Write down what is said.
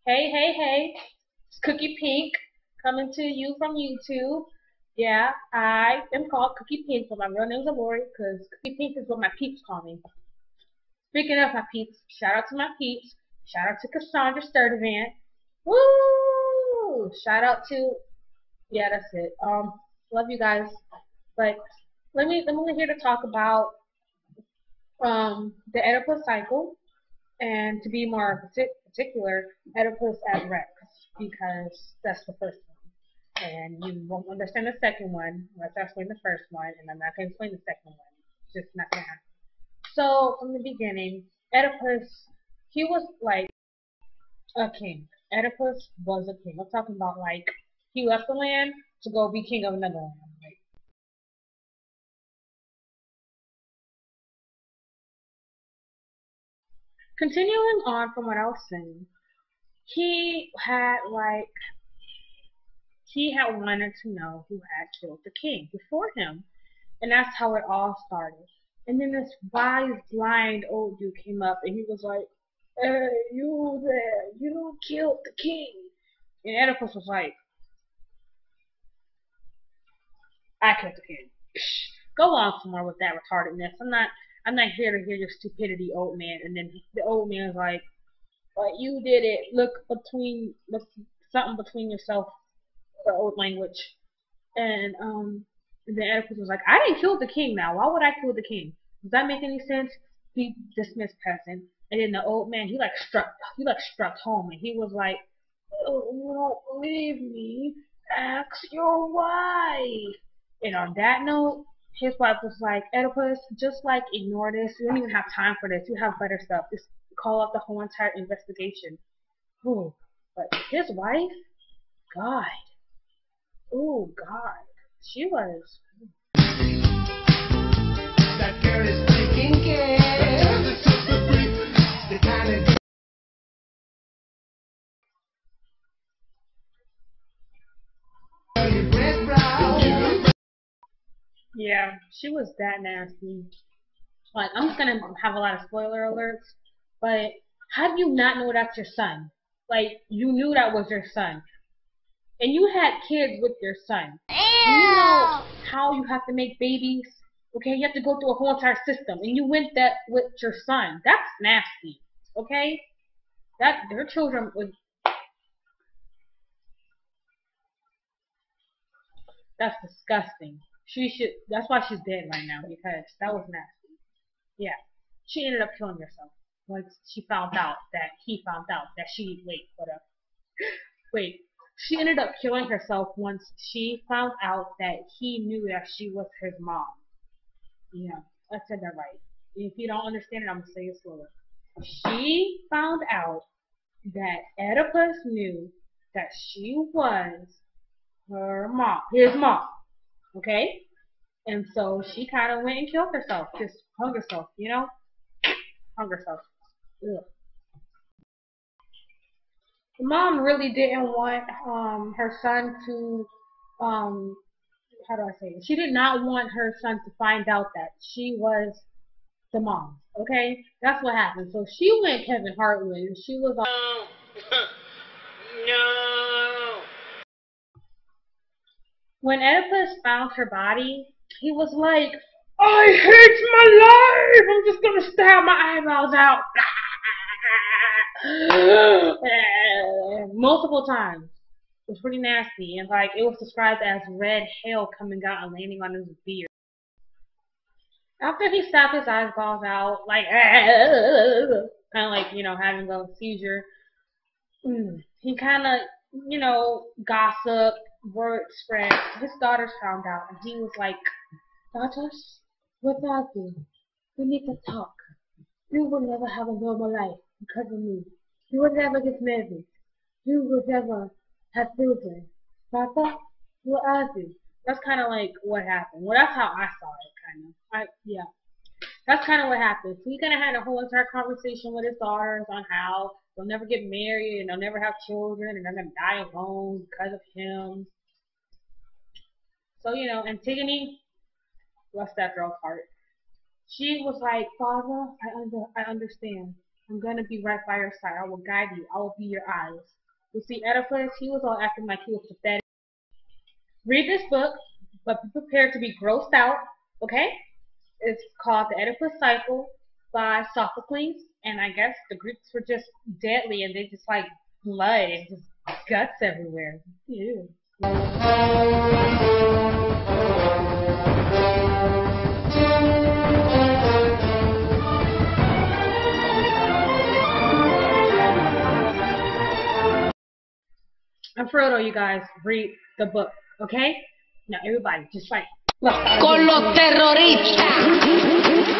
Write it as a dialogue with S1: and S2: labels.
S1: Hey, hey, hey. It's Cookie Pink coming to you from YouTube. Yeah, I am called Cookie Pink, but my real name's Lori because Cookie Pink is what my peeps call me. Speaking of my peeps, shout out to my peeps. Shout out to Cassandra Sturdivant. Woo! Shout out to, yeah, that's it. Love you guys. But I'm here to talk about the Oedipus cycle, and to be more particular, Oedipus as Rex, because that's the first one. And you won't understand the second one unless I explain the first one, and I'm not going to explain the second one. It's just not going to happen. So, from the beginning, Oedipus, he was like a king. Oedipus was a king. I'm talking about like he left the land to go be king of another land. Like, continuing on from what I was saying, he had like he had wanted to know who had killed the king before him. And that's how it all started. And then this wise, blind old dude came up and he was like, hey, you there, you killed the king. And Oedipus was like, I killed the king. Go on somewhere with that retardedness. I'm not here to hear your stupidity, old man. And then the old man's like, but you did it. Look something between yourself, old language. And then Oedipus was like, I didn't kill the king now. Why would I kill the king? Does that make any sense? He dismissed peasant. And then the old man, he struck home, and he was like, oh, you don't believe me? Ask your wife. And on that note, his wife was like, Oedipus, just like ignore this. You don't even have time for this. You have better stuff. Just call up the whole entire investigation. Ooh, but his wife, God, oh God, she was. That girl is taking care. The kind of yeah, she was that nasty. Like, I'm just gonna have a lot of spoiler alerts, but how do you not know that's your son? Like, you knew that was your son, and you had kids with your son. Do you know how you have to make babies? Okay, you have to go through a whole entire system, and you went that with your son. That's nasty. Okay, that their children was. That's disgusting. She should. That's why she's dead right now, because that was nasty. Yeah, she ended up killing herself once she found out that he found out that she. Wait, what up? Wait. She ended up killing herself once she found out that he knew that she was his mom. Yeah, I said that right. If you don't understand it, I'm gonna say it slower. She found out that Oedipus knew that she was her mom, his mom. Okay, and so she kind of went and killed herself, just hung herself, hung herself. Ugh. The mom really didn't want her son to how do I say it? She did not want her son to find out that she was the mom. Okay, that's what happened. So she went Kevin Hart with, and she was like, no. When Oedipus found her body, he was like, I hate my life. I'm just gonna stab my eyeballs out. Multiple times. It was pretty nasty, and like it was described as red hail coming out and landing on his beard. After he stabbed his eyeballs out, like kind of like having a seizure, he kind of gossiped, word spread. His daughters found out, and he was like, "Daughters, what do I do? We need to talk. You will never have a normal life because of me. You will never get married. You will never have children. Papa, what I do?" That's kind of like what happened. Well, that's how I saw it, kind of. Yeah. That's kind of what happened. So he kind of had a whole entire conversation with his daughters on how they'll never get married and they'll never have children and they're gonna die alone because of him. So Antigone, bless that girl's heart. She was like, Father, I understand. I'm going to be right by your side. I will guide you. I will be your eyes. You see, Oedipus, he was all acting like he was pathetic. Read this book, but be prepared to be grossed out, okay? It's called The Oedipus Cycle by Sophocles, and I guess the Greeks were just deadly, and they just like blood and just guts everywhere. Ew. And for real, you guys, read the book, okay? Now everybody, just like,
S2: Con los terroristas.